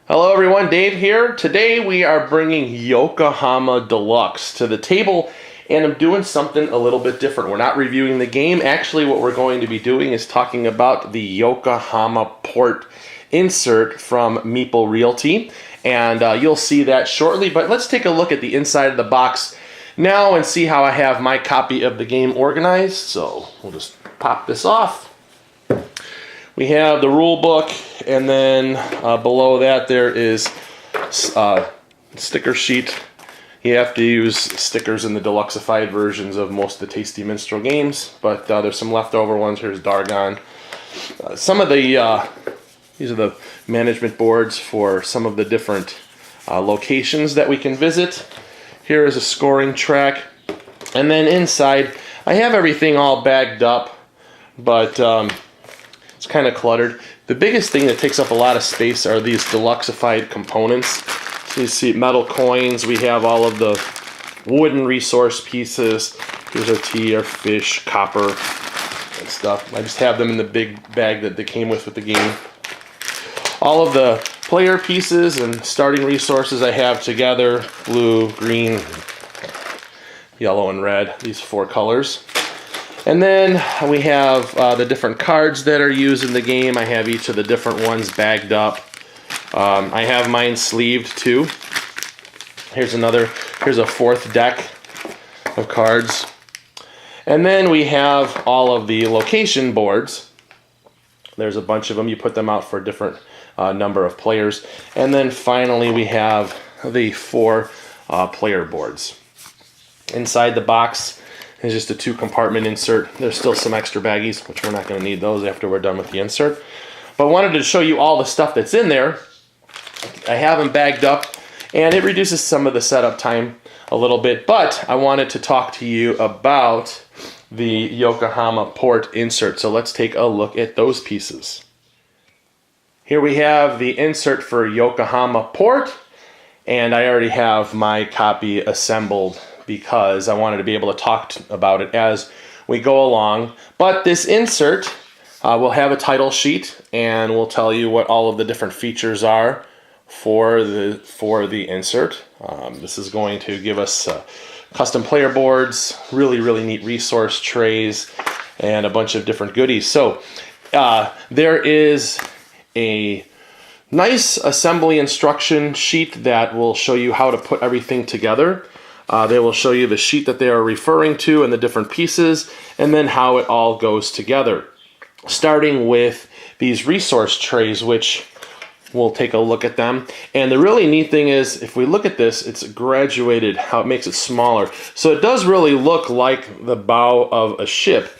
Hello everyone, Dave here. Today we are bringing Yokohama Deluxe to the table, and I'm doing something a little bit different. We're not reviewing the game. Actually, what we're going to be doing is talking about the Yokohama Port insert from Meeple Realty, and you'll see that shortly. But let's take a look at the inside of the box now and see how I have my copy of the game organized. So we'll just pop this off. We have the rule book, and then below that there is a sticker sheet. You have to use stickers in the deluxeified versions of most of the Tasty Minstrel games, but there's some leftover ones. Here's Dargon. Some of the these are the management boards for some of the different locations that we can visit. Here is a scoring track, and then inside I have everything all bagged up, but it's kind of cluttered. The biggest thing that takes up a lot of space are these deluxeified components. So you see metal coins, we have all of the wooden resource pieces. Here's our tea, our fish, copper, and stuff. I just have them in the big bag that they came with the game. All of the player pieces and starting resources I have together, blue, green, yellow, and red, these four colors. And then we have the different cards that are used in the game. I have each of the different ones bagged up. I have mine sleeved too. Here's a fourth deck of cards. And then we have all of the location boards. There's a bunch of them. You put them out for a different number of players. And then finally we have the four player boards. Inside the box is just a 2-compartment insert. There's still some extra baggies, which we're not going to need those after we're done with the insert. But I wanted to show you all the stuff that's in there. I have them bagged up, and it reduces some of the setup time a little bit. But I wanted to talk to you about the Yokohama Port insert. So let's take a look at those pieces. Here we have the insert for Yokohama Port, and I already have my copy assembled because I wanted to be able to talk about it as we go along. But this insert will have a title sheet, and we'll tell you what all of the different features are for the insert. This is going to give us custom player boards, really neat resource trays, and a bunch of different goodies. So there is a nice assembly instruction sheet that will show you how to put everything together. They will show you the sheet that they are referring to and the different pieces, and then how it all goes together. Starting with these resource trays, which we'll take a look at them. And the really neat thing is, if we look at this, it's graduated, how it makes it smaller. So it does really look like the bow of a ship.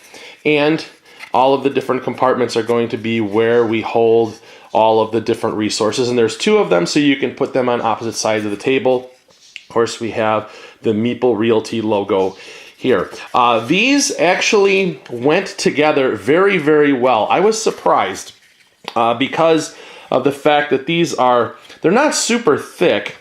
And all of the different compartments are going to be where we hold all of the different resources. And there's 2 of them, so you can put them on opposite sides of the table. Of course, we have the Meeple Realty logo here. These actually went together very well. I was surprised because of the fact that they're not super thick,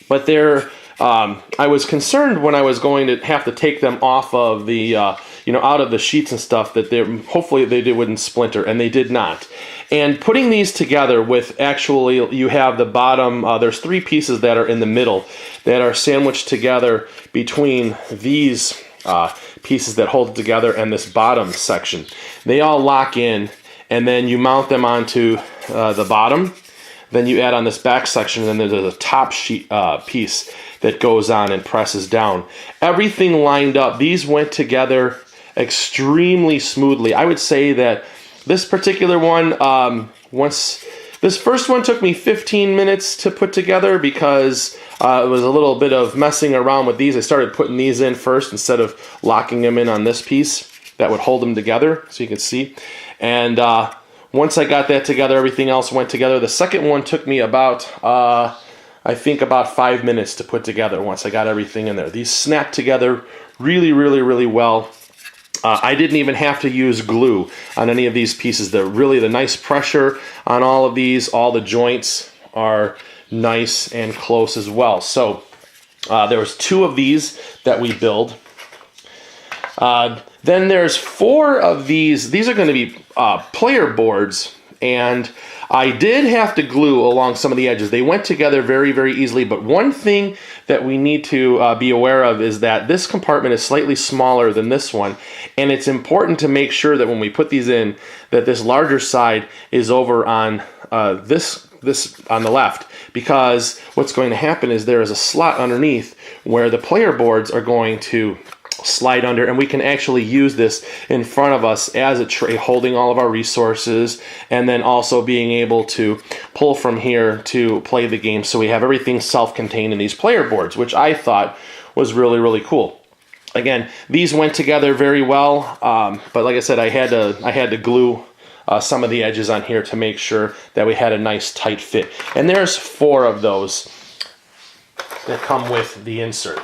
but I was concerned when I was going to have to take them off of the out of the sheets and stuff that hopefully they wouldn't splinter, and they did not. And putting these together with, actually, you have the bottom, there's 3 pieces that are in the middle that are sandwiched together between these pieces that hold it together and this bottom section. They all lock in, and then you mount them onto the bottom. Then you add on this back section, and then there's a top sheet piece that goes on and presses down. Everything lined up. These went together extremely smoothly. I would say that this particular one, this first one took me 15 minutes to put together because it was a little bit of messing around with these. I started putting these in first instead of locking them in on this piece that would hold them together, so you can see. And once I got that together, everything else went together. The second one took me about, I think about 5 minutes to put together once I got everything in there. These snapped together really well. I didn't even have to use glue on any of these pieces. The nice pressure on all of these. All the joints are nice and close as well. So there was 2 of these that we build. Then there's 4 of these. These are going to be player boards and I did have to glue along some of the edges. They went together very, very easily, but one thing that we need to be aware of is that this compartment is slightly smaller than this one, and it's important to make sure that when we put these in, that this larger side is over on this on the left, because what's going to happen is there is a slot underneath where the player boards are going to slide under, and we can actually use this in front of us as a tray holding all of our resources, and then also being able to pull from here to play the game. So we have everything self-contained in these player boards, which I thought was really, really cool. Again, these went together very well, but like I said, I had to glue some of the edges on here to make sure that we had a nice tight fit. And there's 4 of those that come with the insert.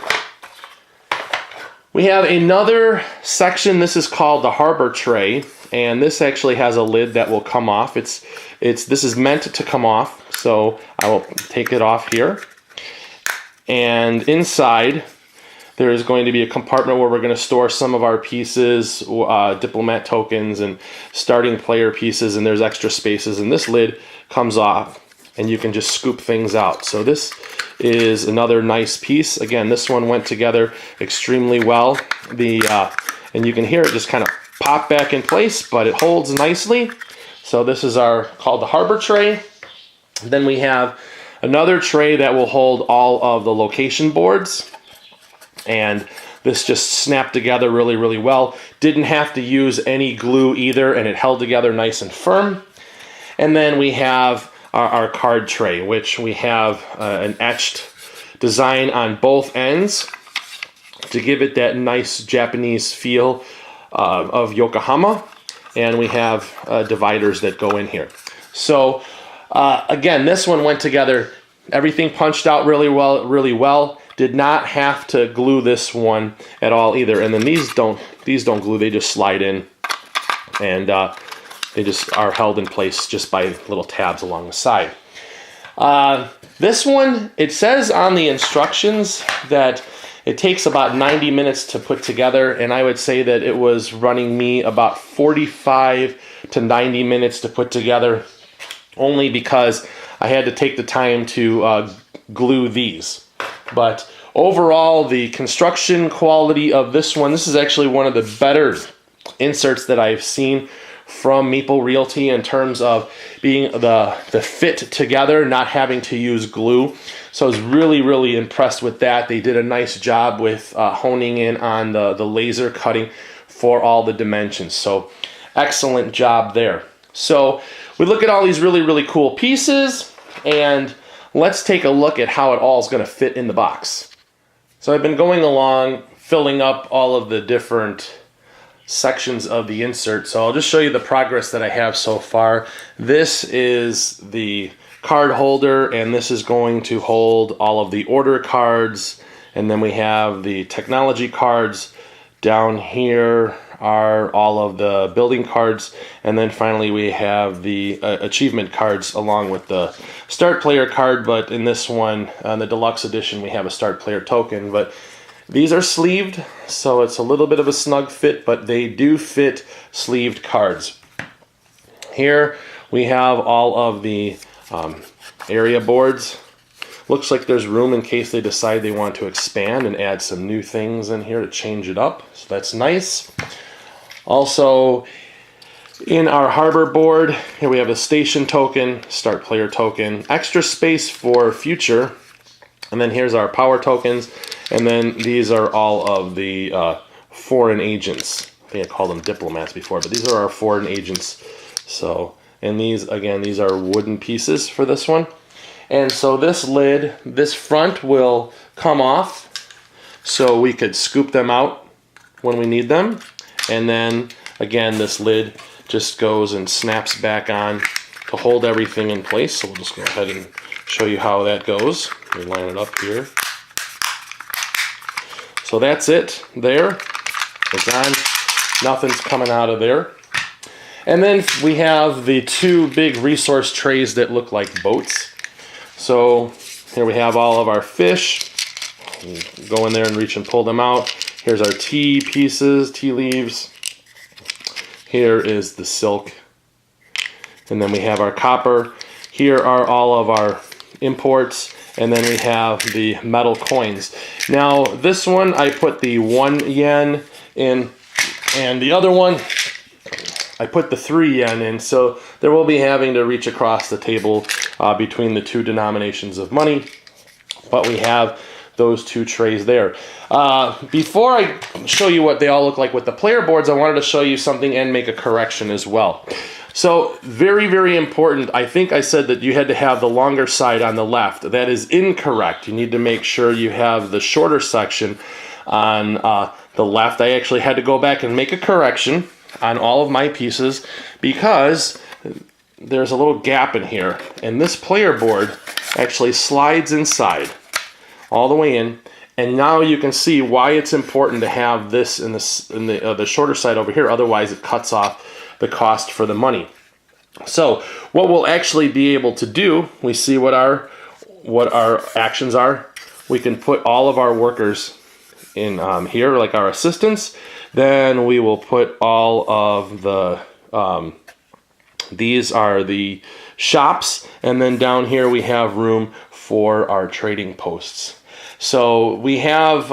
We have another section. This is called the harbor tray, and this actually has a lid that will come off. This is meant to come off, so I will take it off here. And inside, there is going to be a compartment where we're going to store some of our pieces, diplomat tokens, and starting player pieces, and there's extra spaces. And this lid comes off, and you can just scoop things out. So this is another nice piece. Again, this one went together extremely well. And you can hear it just kind of pop back in place, but it holds nicely. So this is called the harbor tray. Then we have another tray that will hold all of the location boards. And this just snapped together really, really well. Didn't have to use any glue either, and it held together nice and firm. And then we have our card tray, which we have an etched design on both ends to give it that nice Japanese feel of Yokohama. And we have dividers that go in here. So again, this one went together. Everything punched out really well. Did not have to glue this one at all either. And then these don't glue, they just slide in, and they just are held in place just by little tabs along the side. This one, it says on the instructions that it takes about 90 minutes to put together, and I would say that it was running me about 45 to 90 minutes to put together, only because I had to take the time to glue these. But overall, the construction quality of this is actually one of the better inserts that I've seen from Meeple Realty in terms of being the fit together, not having to use glue. So I was really, really impressed with that. They did a nice job with honing in on the laser cutting for all the dimensions. So excellent job there. So we look at all these really, really cool pieces, and let's take a look at how it all is going to fit in the box. So I've been going along, filling up all of the different sections of the insert. So I'll just show you the progress that I have so far. This is the card holder, and this is going to hold all of the order cards. And then we have the technology cards. Down here are all of the building cards, and then finally we have the achievement cards along with the start player card. But in this one, on the deluxe edition, we have a start player token. But these are sleeved, so it's a little bit of a snug fit, but they do fit sleeved cards. Here we have all of the area boards. Looks like there's room in case they decide they want to expand and add some new things in here to change it up. So that's nice. Also, in our harbor board, here we have a station token, start player token, extra space for future, and then here's our power tokens, and then these are all of the foreign agents. I think I called them diplomats before, but these are our foreign agents. So, and these, again, these are wooden pieces for this one. And so this lid, this front will come off, so we could scoop them out when we need them. And then, again, this lid just goes and snaps back on to hold everything in place. So we'll just go ahead and show you how that goes. We line it up here. So that's it there. It's on. Nothing's coming out of there. And then we have the 2 big resource trays that look like boats. So here we have all of our fish. Go in there and reach and pull them out. Here's our tea pieces, tea leaves. Here is the silk. and then we have our copper. Here are all of our imports, and then we have the metal coins. Now this one I put the 1 yen in, and the other one I put the 3 yen in, so there will be having to reach across the table between the two denominations of money, but we have those two trays there. Before I show you what they all look like with the player boards, I wanted to show you something and make a correction as well. So very, very important. I think I said that you had to have the longer side on the left. That is incorrect. You need to make sure you have the shorter section on the left. I actually had to go back and make a correction on all of my pieces because there's a little gap in here, and this player board actually slides inside all the way in, and now you can see why it's important to have this in the shorter side over here. Otherwise it cuts off the cost for the money. So what we'll actually be able to do, we see what our actions are. We can put all of our workers in here, like our assistants. Then we will put all of the these are the shops, and then down here we have room for our trading posts. So we have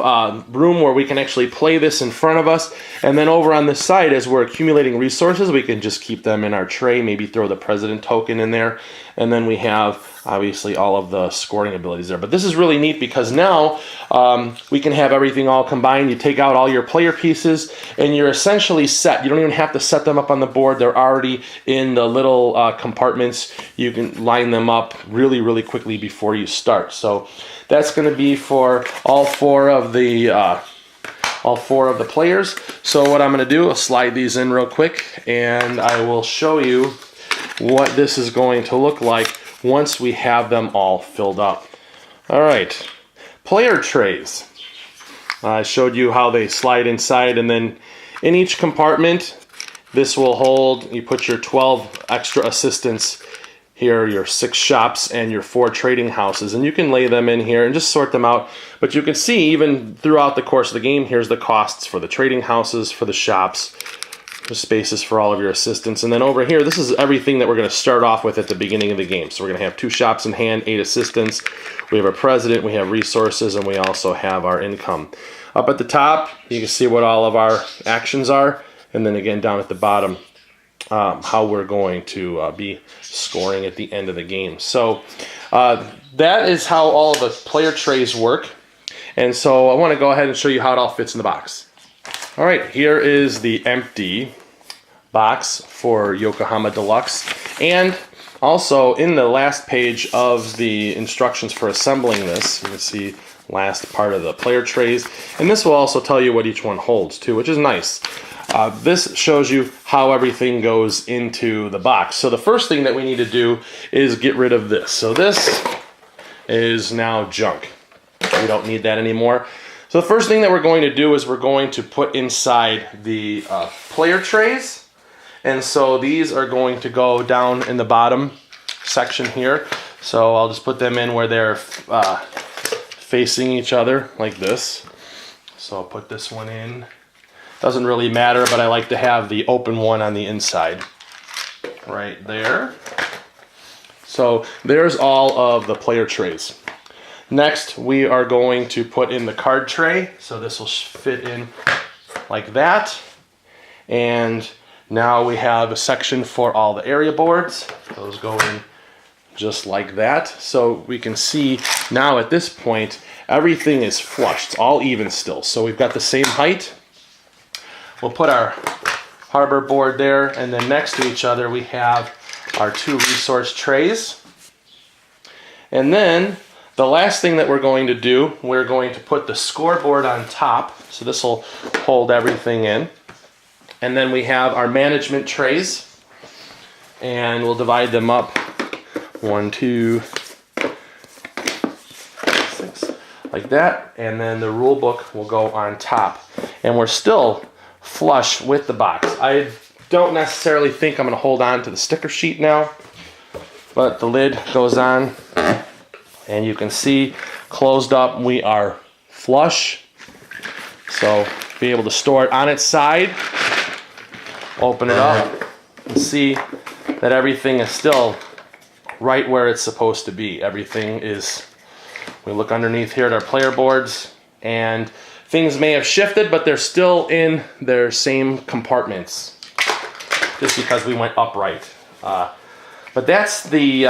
room where we can actually play this in front of us, and then over on this side, as we're accumulating resources, we can just keep them in our tray, maybe throw the president token in there, and then we have obviously all of the scoring abilities there. But this is really neat because now we can have everything all combined. You take out all your player pieces and you're essentially set. You don't even have to set them up on the board. They're already in the little compartments. You can line them up really, really quickly before you start. So that's going to be for all four of the players. So what I'm going to do, I'll slide these in real quick, and I will show you what this is going to look like once we have them all filled up. All right, player trays. I showed you how they slide inside, and then in each compartment, this will hold, you put your 12 extra assistants here, your 6 shops and your 4 trading houses, and you can lay them in here and just sort them out. But you can see even throughout the course of the game, here's the costs for the trading houses, for the shops, the spaces for all of your assistants. And then over here, this is everything that we're going to start off with at the beginning of the game. So we're going to have 2 shops in hand, 8 assistants. We have our president, we have resources, and we also have our income. Up at the top, you can see what all of our actions are. And then again, down at the bottom, how we're going to be scoring at the end of the game. So that is how all of the player trays work. And so I want to go ahead and show you how it all fits in the box. All right, here is the empty box for Yokohama Deluxe. And also in the last page of the instructions for assembling this, you can see last part of the player trays. And this will also tell you what each one holds too, which is nice. This shows you how everything goes into the box. So the first thing that we need to do is get rid of this. So this is now junk. We don't need that anymore. So the first thing that we're going to do is we're going to put inside the player trays. And so these are going to go down in the bottom section here. So I'll just put them in where they're facing each other like this. So I'll put this one in. Doesn't really matter, but I like to have the open one on the inside right there. So there's all of the player trays. Next, we are going to put in the card tray. So this will fit in like that. And now we have a section for all the area boards. Those go in just like that. So we can see now at this point, everything is flush. It's all even still. So we've got the same height. We'll put our harbor board there, and then next to each other we have our 2 resource trays. And then the last thing that we're going to do, we're going to put the scoreboard on top. So this will hold everything in. And then we have our management trays, and we'll divide them up 1, 2, 6, like that. And then the rule book will go on top. And we're still flush with the box. I don't necessarily think I'm going to hold on to the sticker sheet now, but the lid goes on, and you can see closed up we are flush. So be able to store it on its side, open it up, and see that everything is still right where it's supposed to be. Everything is, we look underneath here at our player boards, and things may have shifted, but they're still in their same compartments, just because we went upright. But that's the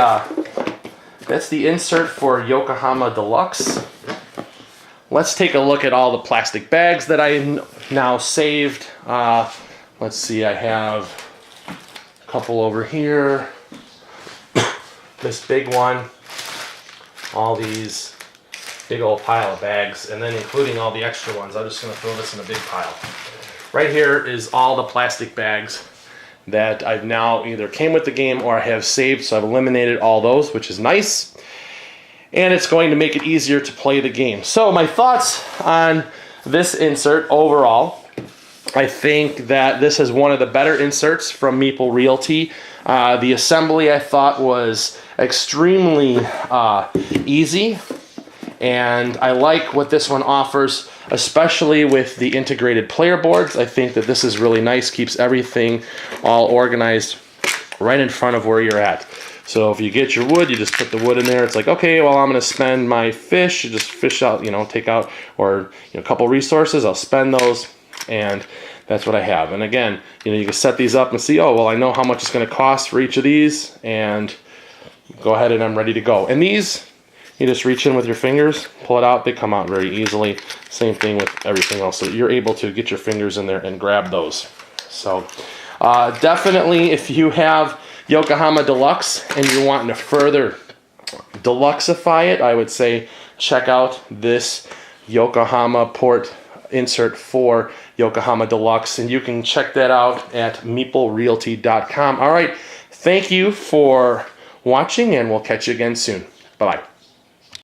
insert for Yokohama Deluxe. Let's take a look at all the plastic bags that I now saved. Let's see, I have a couple over here. This big one. All these big old pile of bags, and then including all the extra ones. I'm just going to throw this in a big pile. Right here is all the plastic bags that I've now either came with the game or I have saved, so I've eliminated all those, which is nice. And it's going to make it easier to play the game. So my thoughts on this insert overall, I think that this is one of the better inserts from Meeple Realty. The assembly I thought was extremely easy, and I like what this one offers, especially with the integrated player boards. I think that this is really nice, keeps everything all organized right in front of where you're at. So if you get your wood, you just put the wood in there. It's like, okay, well, I'm going to spend my fish. You just fish out, take out, or a couple resources. I'll spend those, and that's what I have. And again, you can set these up and see, oh, well, I know how much it's going to cost for each of these, and go ahead and I'm ready to go. And these, you just reach in with your fingers, pull it out. They come out very easily. Same thing with everything else. So you're able to get your fingers in there and grab those. So definitely, if you have Yokohama Deluxe and you're wanting to further deluxify it, I would say check out this Yokohama Port insert for Yokohama Deluxe, and you can check that out at meeplerealty.com. All right, thank you for watching, and we'll catch you again soon. Bye-bye.